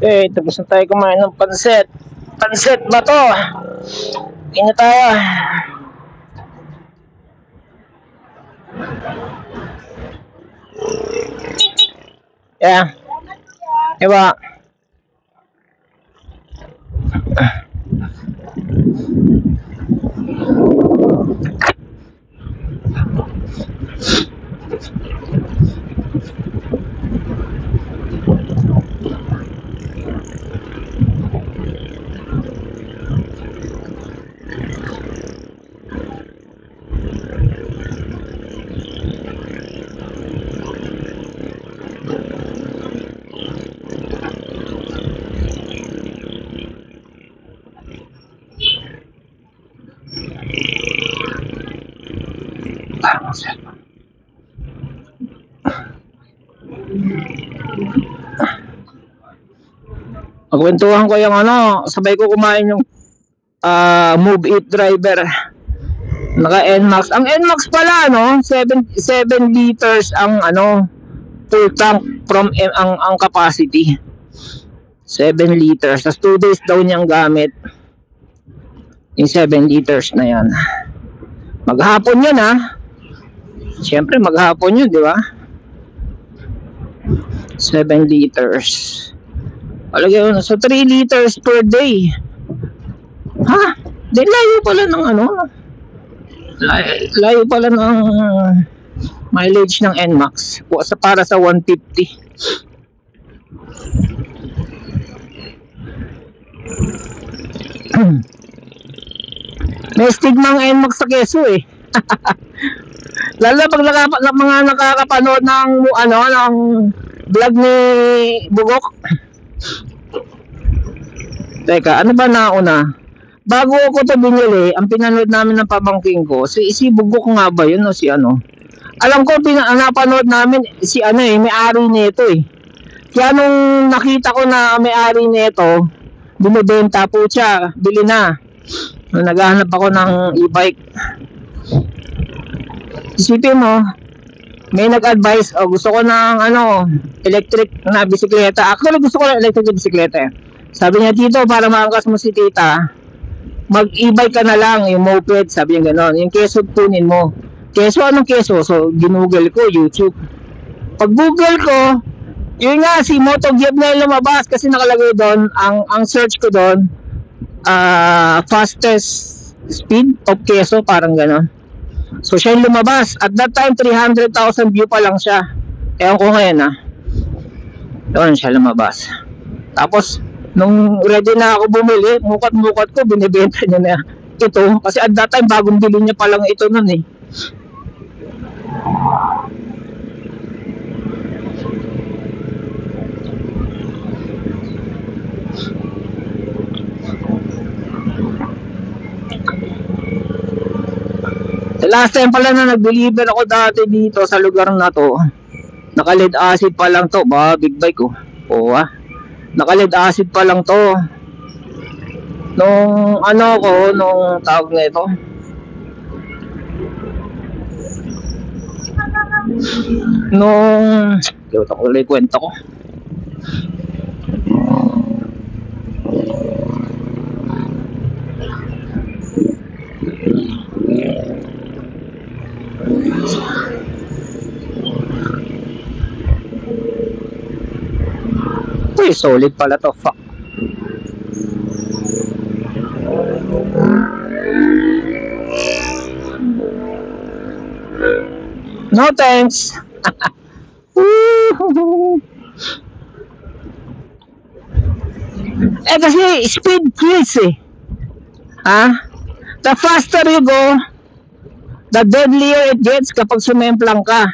Okay, tapos na tayo kumain ng pansit. Pansit ba to? Kain na tayo. Yeah. Diba? Magkwentuhan ko yung sabay ko kumain yung Move It driver. Naka NMAX. Ang NMAX pala 7 liters ang full tank from ang capacity. 7 liters. Tapos 2 days daw niyang gamit. Yung 7 liters na yan. Maghapon yun Siyempre maghapon yun, di ba? 7 liters. Palagay mo so 3 liters per day. Ha? Di layo pala ng layo pala ng mileage ng NMAX para sa 150. May stigma ang NMAX sa Quezon Lalo pag mga nakakapanood ng ng vlog ni Bugok. Teka, ano ba nauna? Bago ako ito binili, ang pinanood namin ng pamangking ko, si Bugok nga ba yun o si Alam ko, napanood namin, si may-ari nito Kaya nung nakita ko na may-ari nito, binibenta po siya, bili na. Naghahanap ako ng e-bike. Isipin mo, may nag-advise, gusto ko ng electric na bisikleta. Actually, gusto ko ng electric na bisikleta. Sabi niya, Tito, para maangkas mo si tita, mag-e-bike ka na lang, yung moped, sabi niya gano'n. Yung keso, tunin mo. Keso, anong keso? So, ginugol ko, YouTube. Pag Google ko, yun nga, si MotoGP na yung lumabas kasi nakalagay doon, ang search ko doon, fastest speed of keso, parang gano'n. So, siya yung lumabas. At that time, 300,000 view pa lang siya. Ewan ko ngayon, doon siya lumabas. Tapos, nung ready na ako bumili, mukat-mukat ko, binibenta niya na ito. Kasi at that time, bagong bili niya pa lang ito nun Last time pala na nag-deliver ako dati dito sa lugar na to, naka-lead acid pa lang to. Big bike naka-lead acid pa lang to. Nung nung tawag na ito, ito ko ulit kwento ko. Solid pala to, fuck. No thanks. Kasi speed kills The faster you go, the deadlier it gets kapag sumemplang ka.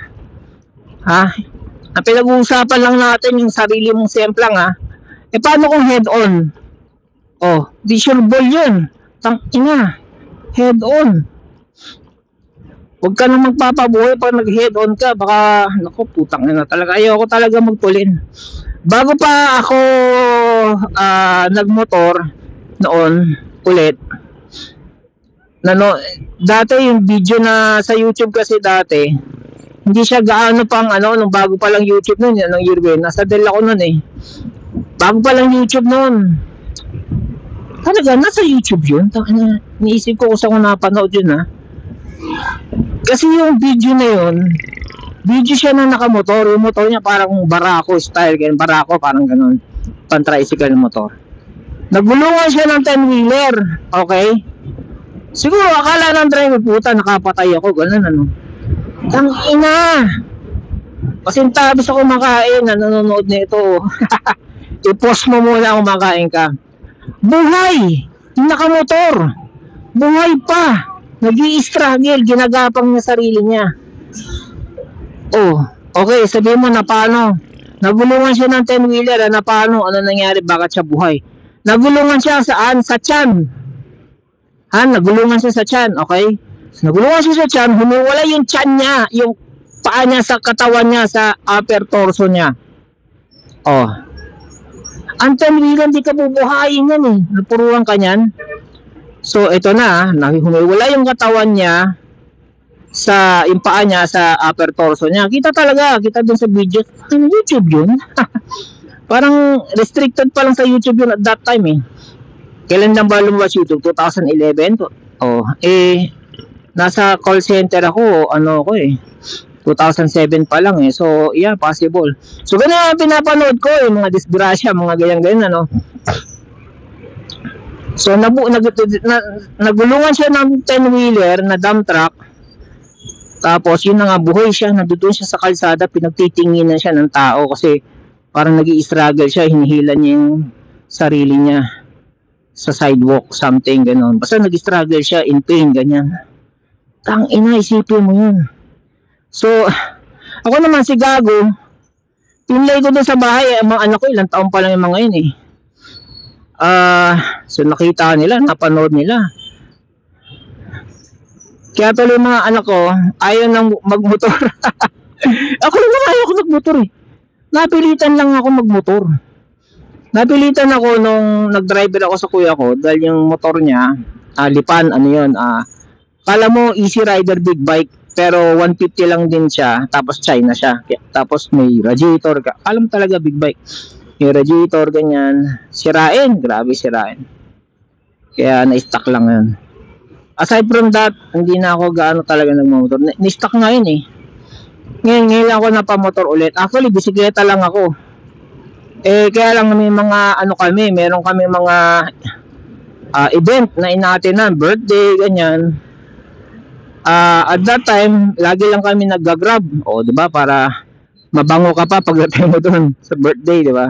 Ang pinag-uusapan lang natin yung sarili mong semplang paano kung head on? Di sure ball yun. Tangina, head on. Huwag ka na magpapabuhay pag nag-head on ka. Baka, naku, putang ina talaga. Ayoko talaga magtulin. Bago pa ako nagmotor noon ulit, dati yung video na sa YouTube kasi dati, hindi siya gaano pang nung bago pa lang YouTube noon, nung year nasa Dell ako noon Bago pa lang YouTube noon. Talaga, nasa YouTube yun. Niisip ko kung saan ko napanood yun, ha. Kasi yung video na yun, video siya na nakamotor. Yung motor niya parang barako style. Ganyan, barako, parang ganun. Pan-tricycle motor. Nagulungan siya ng 10-wheeler. Okay? Siguro, akala ng driver, puta, nakapatay ako. Ganun, ano. Tangina! Pasintabis ako makain na nanonood nito. I-post mo muna kung makain ka. Buhay! Yung nakamotor. Buhay pa. Nag-i-struggle. Ginagapang niya sarili niya. Oh, okay. Sabihin mo na paano. Nagulungan siya ng 10-wheeler. Na paano? Ano nangyari? Bakit siya buhay? Nagulungan siya saan? Sa tiyan. Nagulungan siya sa tiyan. Okay? Nagulungan siya sa tiyan. Humiwala yung tiyan niya. Yung paa niya sa katawan niya. Sa upper torso niya. Oh. Ang 10-wheeler, di ka bubuhayin yan eh. Napuruan ka niyan. So, ito na. Humiwala yung katawan niya sa yung paa niya sa upper torso niya. Kita talaga. Kita dun sa video. Ano YouTube yun? Parang restricted pa lang sa YouTube yun at that time eh. Kailan lang ba lumabas YouTube? 2011? Oh, nasa call center ako. Ano ako eh. 2007 pa lang eh. So, yeah, possible. So, ganyan ang pinapanood ko, yung mga disgrasya, mga ganyan-ganyan, ano. So, nagulungan siya ng 10-wheeler na dump truck. Tapos, yun na nga, buhay siya. Nandoon siya sa kalsada, pinagtitinginan siya ng tao kasi parang nag-i-struggle siya, hinihila niya yung sarili niya sa sidewalk, something, gano'n. Basta nag-i-struggle siya, in pain, ganyan. Tangina, isipin mo yun. So, ako naman si Gago, pinlay ko doon sa bahay, mga anak ko, ilang taon pa lang yung mga yun eh. So nakita nila, napanood nila. Kaya tuloy mga anak ko, ayaw nang magmotor. Ako naman ayaw ko magmotor eh. Napilitan lang ako magmotor. Napilitan ako nung nag-driver ako sa kuya ko dahil yung motor niya, Lipan, ano yun, kala mo Easy Rider big bike. Pero 150 lang din siya, tapos China siya. Tapos may radiator, alam talaga big bike. May radiator, ganyan. Sirain, grabe sirain. Kaya na-stock lang yun. Aside from that, hindi na ako gaano talaga nagmamotor. Ni-stock nga yun eh. Ngayon lang ako napamotor ulit. Actually, bisikleta lang ako. Kaya lang may mga kami, meron kami mga event na inaatinan, birthday, ganyan. At that time, lagi lang kami nag-grab. O, di ba? Para mabango ka pa pagdating mo doon sa birthday, di ba?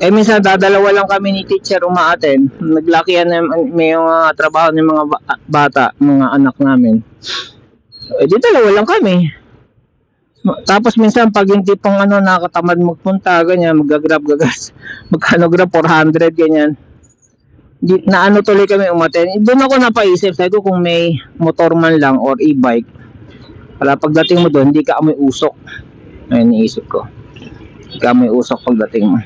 Minsan dadalawa lang kami ni teacher umaaten. Naglakihan na may mga trabaho ng mga bata, mga anak namin. Di dalawa lang kami. Tapos minsan pag yung tipong nakatamad magpunta, ganyan, mag-grab gagas. Magkano grab? 400, ganyan. Tuloy kami umaten. Doon ako napaisip, sabi ko kung may motor man lang or e-bike, para pagdating mo doon, hindi ka amoy usok. Ayun, niisip ko. Hindi ka amoy usok pagdating mo.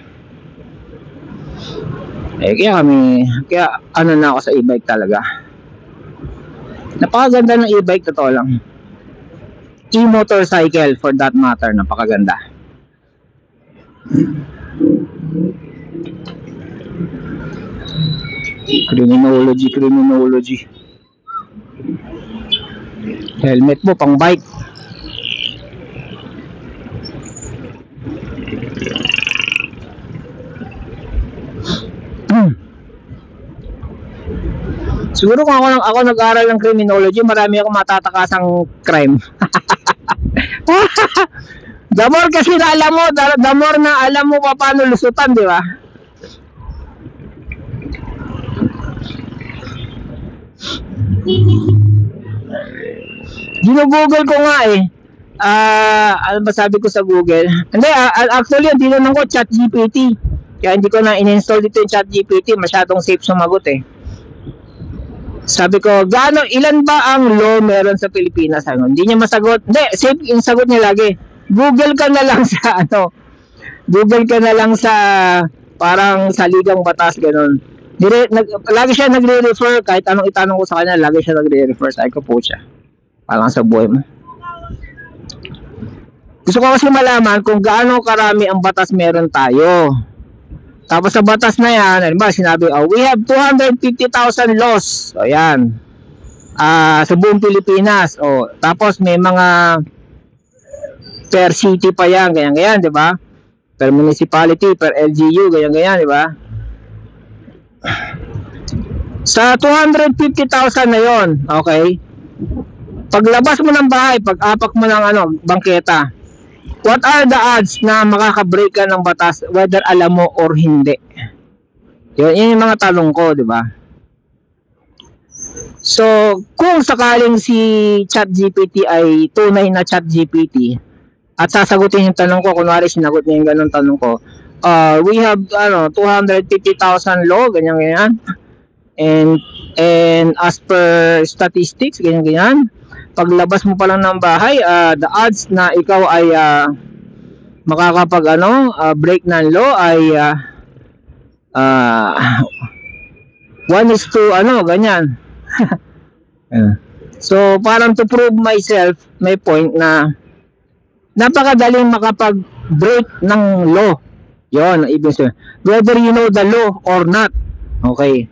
Kaya na ako sa e-bike talaga. Napakaganda ng e-bike, totoo lang. E-motorcycle for that matter, napakaganda. Criminology. Helmet mo pang bike. Siguro kung ako nag-aral ng criminology, marami akong matatakasang crime. The more kasi na alam mo, the more na alam mo pa paano lusutan, di ba? Gino-google ko nga eh. Ano ba sabi ko sa Google? Hindi, actually, hindi naman ko ChatGPT. Kaya hindi ko na in-install dito yung ChatGPT. Masyadong safe sumagot eh. Sabi ko, ilan ba ang law meron sa Pilipinas? Hindi niya masagot. Hindi, safe yung sagot niya lagi. Google ka na lang sa Google ka na lang sa parang saligang batas, ganun. Lagi siya nagre-refer, kahit anong itanong ko sa kanya, lagi siya nagre-refer. Sabi ko po siya. Parang sa buhay mo. Gusto ko kasi malaman kung gaano karami ang batas meron tayo. Tapos sa batas na yan, ano ba, sinabi, we have 250,000 laws. So, yan. Sa buong Pilipinas. Tapos may mga per city pa yan, ganyan-ganyan, di ba? Per municipality, per LGU, ganyan-ganyan, di ba? Sa 250,000 na yon, okay? Paglabas mo ng bahay, pag-apak mo ng bangketa, what are the odds na makaka-break ka ng batas whether alam mo or hindi? Yun yung mga tanong ko, di ba? So, kung sakaling si ChatGPT ay tunay na ChatGPT at sasagutin yung tanong ko, kunwari sinagot niya yung ganun tanong ko, we have 250,000 law, ganyan-ganyan. And as per statistics, ganyan-ganyan. Paglabas mo pa lang ng bahay, the odds na ikaw ay makakapag break ng law ay 1:2 ganyan. So parang to prove myself, may point na napakadaling makapag-break ng law. Yon, ibig sabihin, whether you know the law or not. Okay.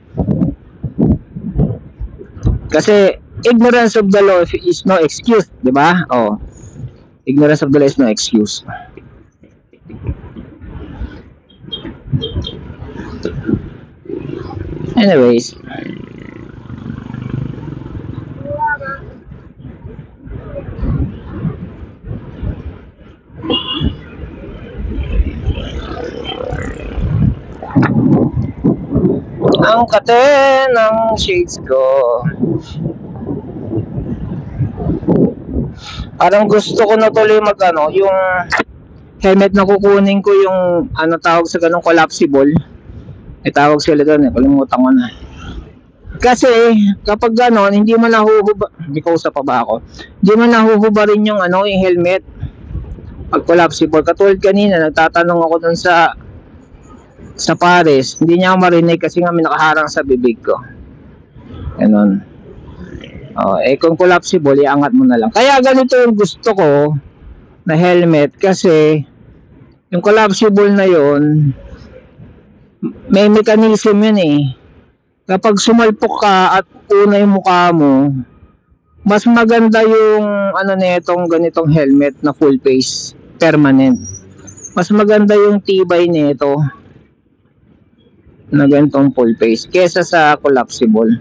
Kasi ignorance of the law is no excuse, di ba? Ignorance of the law is no excuse. Anyways, ang kate ng shades ko. Parang gusto ko na tuloy yung helmet na kukunin ko, yung tawag sa ganung collapsible. Tawag sila doon, kalimutan ko na. Kasi kapag hindi mo nahuhuba, hindi ko usap pa ba ako? Hindi mo nahuhuba rin yung yung helmet pag collapsible. Katulad kanina, nagtatanong ako doon sa pares, hindi niya ako marinig kasi nga may nakaharang sa bibig ko. Ganun. Kung collapsible, iangat mo na lang. Kaya ganito yung gusto ko na helmet, kasi yung collapsible na yon, may mechanism yun eh. Kapag sumalpok ka at una yung mukha mo, mas maganda yung netong ganitong helmet na full face, permanent. Mas maganda yung tibay nito na ganitong full face kesa sa collapsible.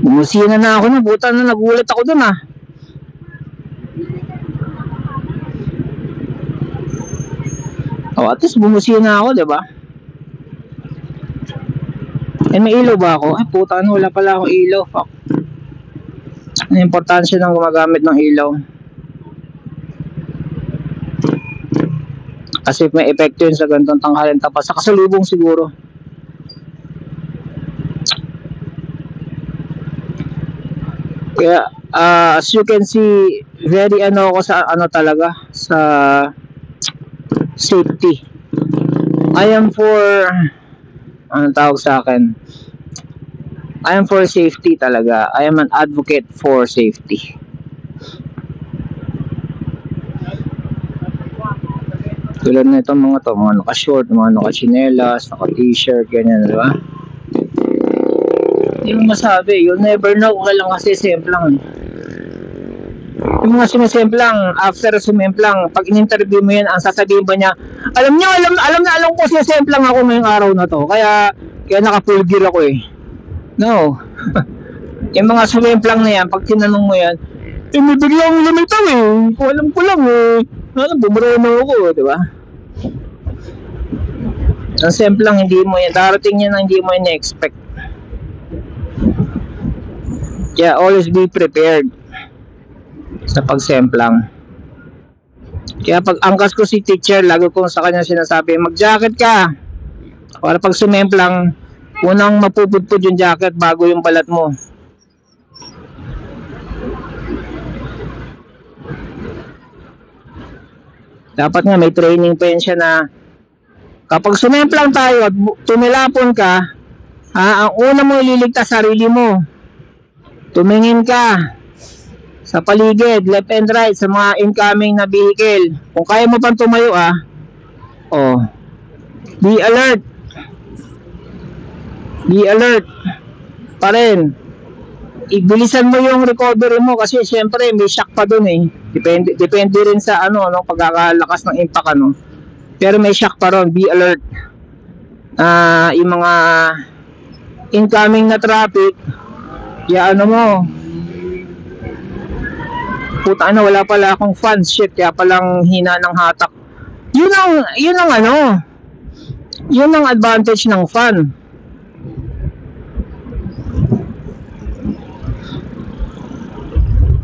Bumusina na ako, buta na, nagulat ako dun at least bumusina ako, diba? May ilaw ba ako? Puta, wala pala akong ilaw. Fuck. Ang importansya ng gumagamit ng ilaw. Kasi may epekto yun sa ganitong tanghalan, tapos sa kasalubong siguro. Kaya as you can see, very ako sa talaga sa safety. I am for tawag sa akin, I am for safety talaga. I am an advocate for safety. Tulad na itong mga naka-short, mga naka-chinelas, naka-t-shirt, ganyan, di ba? Hindi mo masabi, you'll never know. Kailan kasi simple lang. Yung mga sinesemplang, after sumemplang, pag in-interview mo yan, ang sasabihin ba niya, alam niyo, alam ko sinesemplang ako ngayong araw na to, kaya naka-full gear ako eh. No. Yung mga sumemplang na yan, pag tinanong mo yan, may biglang lumitaw eh, alam ko lang eh, bumuro na ako, di ba? Ang semplang, hindi mo yan, darating yan na hindi mo yan na-expect. Kaya always be prepared sa pagsemplang. Kaya pag angkas ko si teacher, lagi ko sa kanya sinasabi, mag-jacket ka para pag sumemplang, unang mapupudpud yung jacket bago yung balat mo. Dapat nga may training pa yan siya na kapag sumemplang tayo at tumilapon ka, ang una mo ililigtas sarili mo. Tumingin ka sa paligid, left and right, sa mga incoming na vehicle. Kung kaya mo pang tumayo be alert. Be alert pa rin. Ibilisan mo yung recovery mo kasi syempre may shock pa dun eh. Depende rin sa pagkakalakas ng impact Pero may shock pa ron, be alert. Yung mga incoming na traffic, mo, puta wala pala akong fans, shit, kaya palang hina ng hatak. Yun ang advantage ng fan.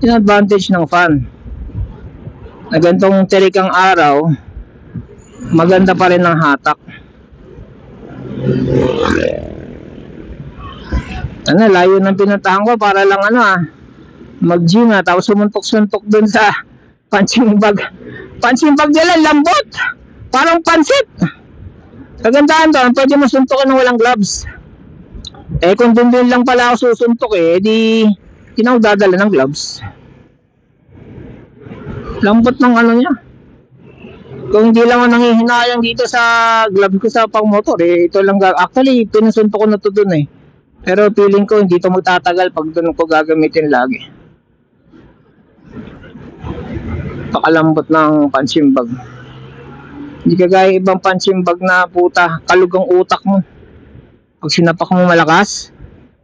Yung advantage ng fan. Na gantong terikang araw, maganda pa rin ang hatak. Layo ng pinuntahan ko para lang mag-gym tapos sumuntok-suntok dun sa punching bag. Punching bag nila, lambot. Parang pansit. Kagandahan doon, pwede mo suntokin ng walang gloves. Kung dun lang pala ako susuntok di dadala ng gloves. Lambot ng niya. Kung hindi lang ako nangihinayang dito sa glove ko sa pang-motor, ito lang actually, pinusuntok ko na to dun Pero feeling ko hindi to magtatagal pag doon ko gagamitin lagi. Pakalambot ng punching bag. Hindi kagaya ibang punching bag na puta, kalug ang utak mo. Pag sinapak mo malakas,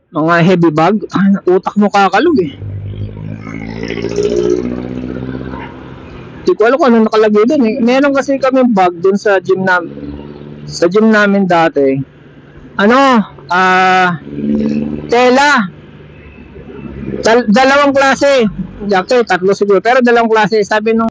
mga heavy bag, utak mo kakalug eh. Hindi ko alam kung ano nakalagay doon eh. Meron kasi kami bag doon sa gym namin dati. Tela. Dalawang klase. Actually, tatlo siguro. Pero dalawang klase. Sabi nung